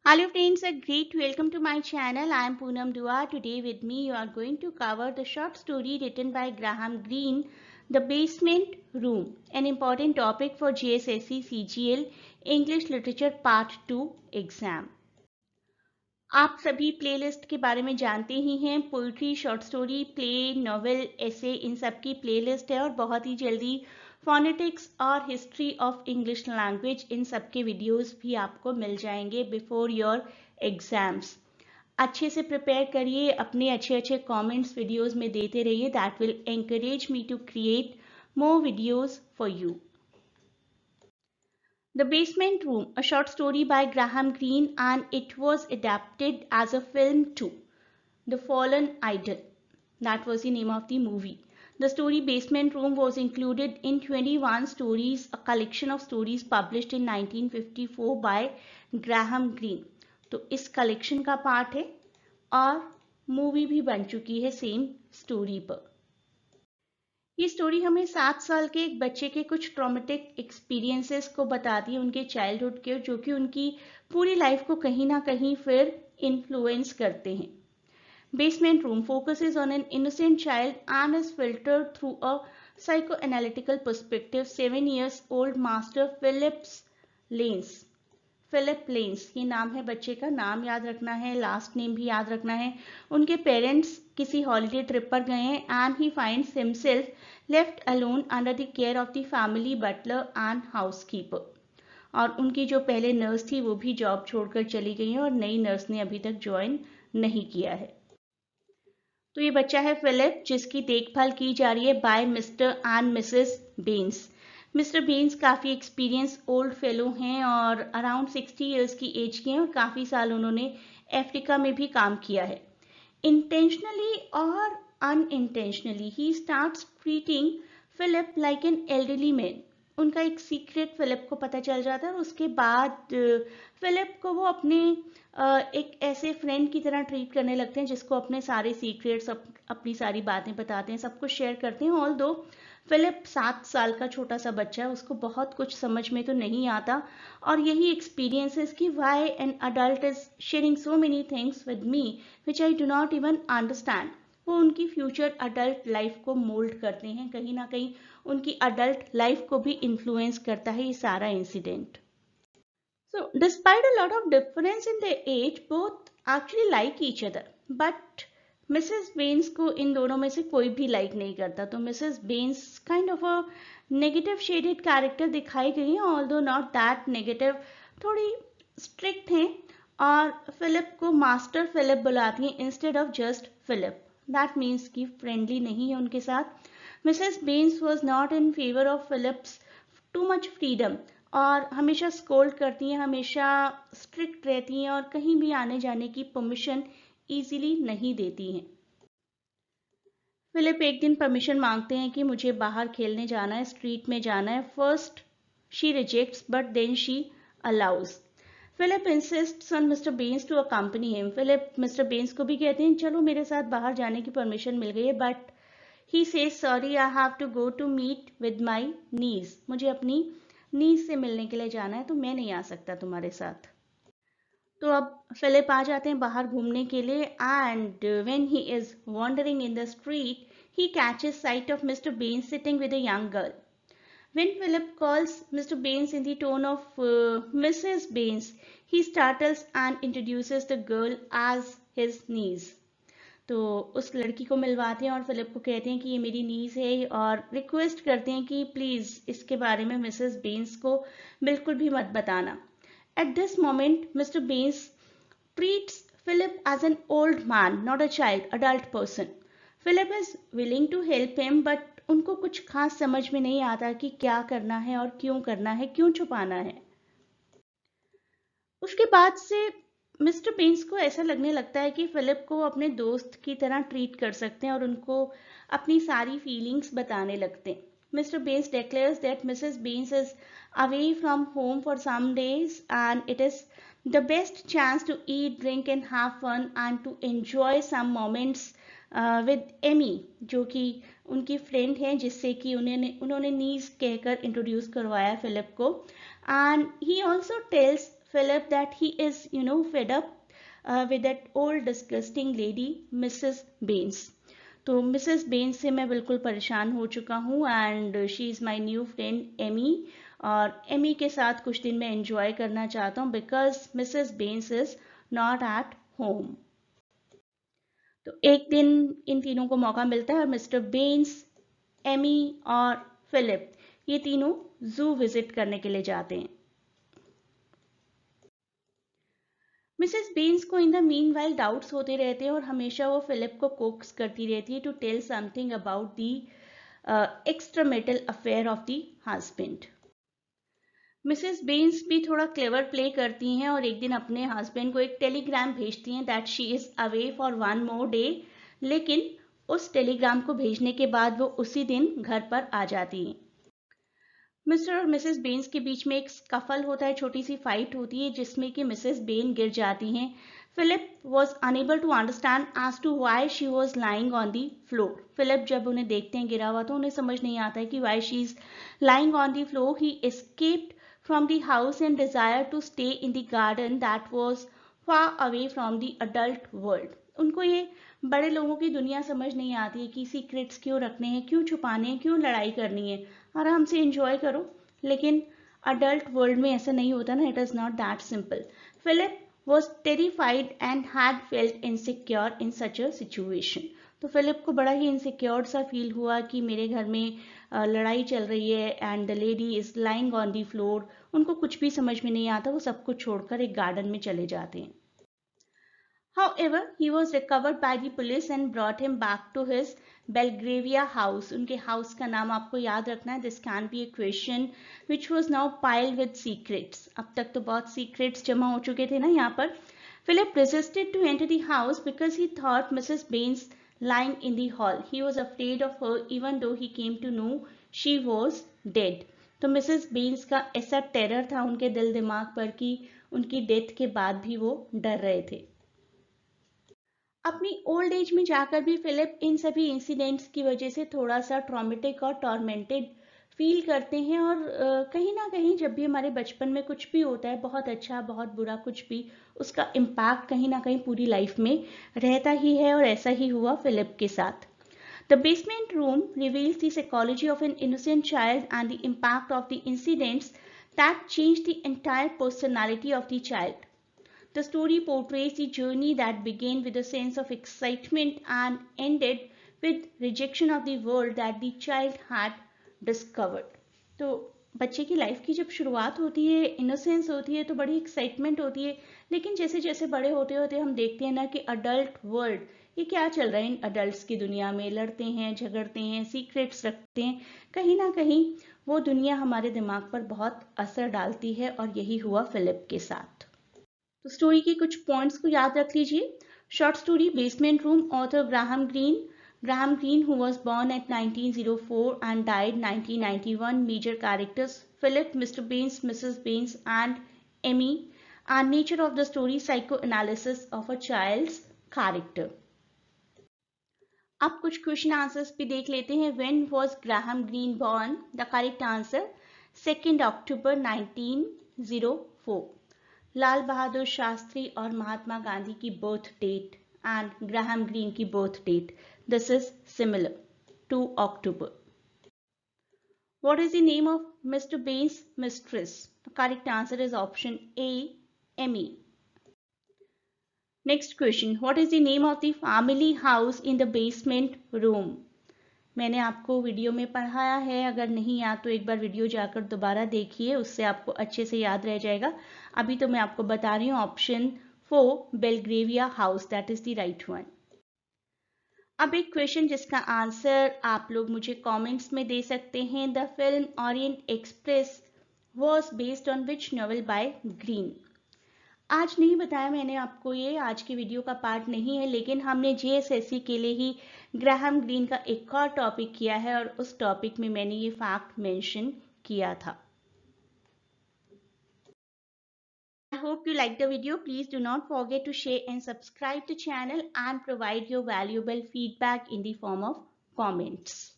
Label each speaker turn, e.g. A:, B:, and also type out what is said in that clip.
A: Hello friends, a great welcome to my channel. I am Poonam Dua. Today with me you are going to cover the short story written by Graham Greene, The Basement Room, an important topic for JSSC CGL English Literature Part 2 exam. आप सभी playlist के बारे में जानते ही हैं। Poetry, short story, play, novel, ऐसे इन सब की प्लेलिस्ट है और बहुत ही जल्दी फोनेटिक्स और history of English language in सब के वीडियोस भी आपको मिल जाएंगे बिफोर योर एग्जाम्स। अच्छे से प्रिपेयर करिए, अपने अच्छे अच्छे कमेंट्स वीडियोस में देते रहिए। That will encourage me to create more videos for you. The Basement Room, a short story by Graham Greene, and it was adapted as a film too. The Fallen Idol. That was the name of the movie. The story Basement Room was included in 21 Stories, a collection of stories published in 1954 by Graham Greene. तो इस collection का part है और movie भी बन चुकी है same story पर। ये स्टोरी हमें 7 साल के एक बच्चे के कुछ ट्रॉमेटिक एक्सपीरियंसेस को बताती है, उनके चाइल्डहुड के, जो कि उनकी पूरी लाइफ को कहीं ना कहीं फिर इन्फ्लुएंस करते हैं। Basement room focuses on an innocent child and is filtered through a psychoanalytical perspective. 7-year-old master Philip Lens, ये नाम है बच्चे का, नाम याद रखना है, लास्ट नेम भी याद रखना है। उनके पेरेंट्स किसी हॉलीडे ट्रिप पर गए हैं and he finds himself left alone under the care of the family butler and housekeeper. और उनकी जो पहले नर्स थी वो भी जॉब छोड़कर चली गई है और नई नर्स ने अभी तक ज्वाइन नहीं किया है। तो ये बच्चा है फिलिप, जिसकी देखभाल की जा रही है बाय मिस्टर एंड मिसेस बेन्स। मिस्टर बेन्स काफ़ी एक्सपीरियंस ओल्ड फेलो हैं और अराउंड 60 ईयर्स की एज के हैं और काफ़ी साल उन्होंने अफ्रीका में भी काम किया है। इंटेंशनली और unintentionally he starts treating Philip like an elderly man. उनका एक सीक्रेट फिलिप को पता चल जाता है और उसके बाद फिलिप को वो अपने एक ऐसे फ्रेंड की तरह ट्रीट करने लगते हैं जिसको अपने सारे सीक्रेट्स, अपनी सारी बातें बताते हैं, सब कुछ शेयर करते हैं। ऑल दो फिलिप 7 साल का छोटा सा बच्चा है, उसको बहुत कुछ समझ में तो नहीं आता और यही एक्सपीरियंसेस कि why an adult is sharing so many things with me which I do not even understand, वो उनकी फ्यूचर अडल्ट लाइफ को मोल्ड करते हैं। कहीं ना कहीं उनकी अडल्ट लाइफ को भी इन्फ्लुएंस करता है ये सारा incident. So, despite a lot of difference in their age, both actually like each other. But Mrs बेन्स को इन दोनों में से कोई भी लाइक नहीं करता। तो Mrs Baines kind of a negative shaded character दिखाई गई है, ऑल्दो नॉट दैट नेगेटिव, थोड़ी स्ट्रिक्ट हैं और फिलिप को मास्टर फिलिप बुलाती हैं instead of just Philip. That means कि फ्रेंडली नहीं है उनके साथ। Mrs Baines was not in favour of Philip's too much freedom और हमेशा स्कोल्ड करती हैं, हमेशा स्ट्रिक्ट रहती हैं और कहीं भी आने जाने की परमिशन इजीली नहीं देती हैं। फिलिप एक दिन परमिशन मांगते हैं कि मुझे बाहर खेलने जाना है, स्ट्रीट में जाना है। First she rejects but then she allows. Philip insists on Mr Baines to accompany him. Philip Mr Baines को भी कहते हैं चलो मेरे साथ बाहर जाने की परमिशन मिल गई है, but he says sorry I have to go to meet with my niece. मुझे अपनी नीज से मिलने के लिए जाना है तो मैं नहीं आ सकता तुम्हारे साथ। तो अब फिलिप आ जाते हैं बाहर घूमने के लिए and when he is wandering in the street he catches sight of Mr Baines sitting with a young girl. When Philip calls Mr. Baines in the tone of Mrs. Baines, he startles and introduces the girl as his niece. तो उस लड़की को मिलवाते हैं और Philip को कहते हैं कि ये मेरी नीज है और रिक्वेस्ट करते हैं कि प्लीज इसके बारे में मिसेस बेन्स को बिल्कुल भी मत बताना। At this moment, Mr. Baines treats Philip as an old man, not a child, adult person. Philip is willing to help him, but उनको कुछ खास समझ में नहीं आता कि क्या करना है और क्यों करना है, क्यों छुपाना है। उसके बाद से मिस्टर बेन्स को ऐसा लगने लगता है कि फिलिप को अपने दोस्त की तरह ट्रीट कर सकते हैं और उनको अपनी सारी फीलिंग्स बताने लगते हैं। मिस्टर बेन्स declares that Mrs. Baines is away from home for some days and it is the best chance to eat, drink and have fun and to enjoy some moments with Emmy, जो कि उनकी friend है जिससे कि उन्होंने नीज कहकर introduce करवाया Philip को। And he also tells Philip that he is, fed up with that old disgusting lady, Mrs. Baines. तो मिसेस बेन्स से मैं बिल्कुल परेशान हो चुका हूँ and she is my new friend Amy, और एमी के साथ कुछ दिन मैं एंजॉय करना चाहता हूँ because Mrs Baines is not at home. तो एक दिन इन तीनों को मौका मिलता है और मिस्टर बेन्स, एमी और फिलिप ये तीनों जू विजिट करने के लिए जाते हैं। मिसेस बेन्स को इन द मीनवाइल डाउट्स होते रहते हैं और हमेशा वो फिलिप को कोक्स करती रहती है to tell something about the extramarital affair of the husband. Mrs Baines भी थोड़ा क्लेवर प्ले करती हैं और एक दिन अपने हस्बैंड को एक टेलीग्राम भेजती हैं that she is away for 1 more day, लेकिन उस टेलीग्राम को भेजने के बाद वो उसी दिन घर पर आ जाती हैं। मिस्टर और मिसेस बेन्स के बीच में एक स्कफल होता है, छोटी सी फाइट होती है जिसमें कि मिसेस बेन गिर जाती हैं। Philip was unable to understand as to why she was lying on the floor. Philip जब उन्हें देखते हैं गिरा हुआ तो उन्हें समझ नहीं आता है कि why she is lying on the floor. He escaped from the house and desired to stay in the garden that was far away from the adult world. उनको ये बड़े लोगों की दुनिया समझ नहीं आती है कि सीक्रेट्स क्यों रखने हैं, क्यों छुपाने हैं, क्यों लड़ाई करनी है, आराम से एंजॉय करो। लेकिन अडल्ट वर्ल्ड में ऐसा नहीं होता ना, it is not that simple. Philip was terrified and had felt insecure in such a situation. तो फिलिप को बड़ा ही इनसिक्योर सा फील हुआ कि मेरे घर में लड़ाई चल रही है and the lady is lying on the floor. उनको कुछ भी समझ में नहीं आता, वो सब कुछ छोड़कर एक गार्डन में चले जाते हैं। However, he was recovered by the police and brought him back to his Belgravia house. उनके हाउस का नाम आपको याद रखना है, this can be a question, which was now piled with secrets. अब तक तो बहुत secrets जमा हो चुके थे ना यहाँ पर। Philip resisted to enter the house because he thought Mrs. Baines lying in the hall. He was afraid of her even though he came to know she was dead. तो मिसेस बेन्स का ऐसा टेरर था उनके दिल दिमाग पर कि उनकी डेथ के बाद भी वो डर रहे थे। अपनी ओल्ड एज में जाकर भी फिलिप इन सभी इंसिडेंट्स की वजह से थोड़ा सा ट्रॉमेटिक और टॉर्मेंटेड फील करते हैं और कहीं ना कहीं जब भी हमारे बचपन में कुछ भी होता है, बहुत अच्छा बहुत बुरा कुछ भी, उसका इम्पैक्ट कहीं ना कहीं पूरी लाइफ में रहता ही है और ऐसा ही हुआ फिलिप के साथ। The basement room reveals the psychology of an innocent child and the impact of the incidents that changed the entire personality of the child. The story portrays the journey that began with a sense of excitement and ended with rejection of the world that the child had discovered. तो बच्चे की life की जब शुरुआत होती है, innocence होती है, तो बड़ी एक्साइटमेंट होती है, लेकिन जैसे जैसे बड़े होते होते हम देखते हैं ना कि अडल्ट वर्ल्ड ये क्या चल रहा है इन अडल्ट्स की दुनिया में, लड़ते हैं, झगड़ते हैं, सीक्रेट्स रखते हैं, कहीं ना कहीं वो दुनिया हमारे दिमाग पर बहुत असर डालती है और यही हुआ फिलिप के साथ। तो स्टोरी के कुछ पॉइंट्स को याद रख लीजिए। Short story basement room, author Graham green who was born at 1904 and died 1991. Major characters Philip, Mr. Baines, Mrs. Baines and Emmy. And nature of the story, psychoanalysis of a child's character. अब कुछ question answers भी देख लेते हैं। When was Graham Greene born? The correct answer 2 October 1904. Lal Bahadur Shastri और महात्मा गांधी की birth date and Graham Greene की birth date, this is similar, 2 October. What is the name of Mr. Baines' mistress? The correct answer is option A, Emmy. Next question, what is the name of the family house in the basement room? मैंने आपको video में पढ़ाया है, अगर नहीं याद तो एक बार वीडियो जाकर दोबारा देखिए, उससे आपको अच्छे से याद रह जाएगा। अभी तो मैं आपको बता रही हूँ option 4 Belgravia house, that is the right one. अब एक क्वेश्चन जिसका आंसर आप लोग मुझे कमेंट्स में दे सकते हैं। The film Orient express was based on which novel by green? आज नहीं बताया मैंने आपको, ये आज की वीडियो का पार्ट नहीं है, लेकिन हमने JSSC के लिए ही ग्राहम ग्रीन का एक और टॉपिक किया है और उस टॉपिक में मैंने ये फैक्ट मेंशन किया था। I hope you liked the video. Please do not forget to share and subscribe the channel and provide your valuable feedback in the form of comments.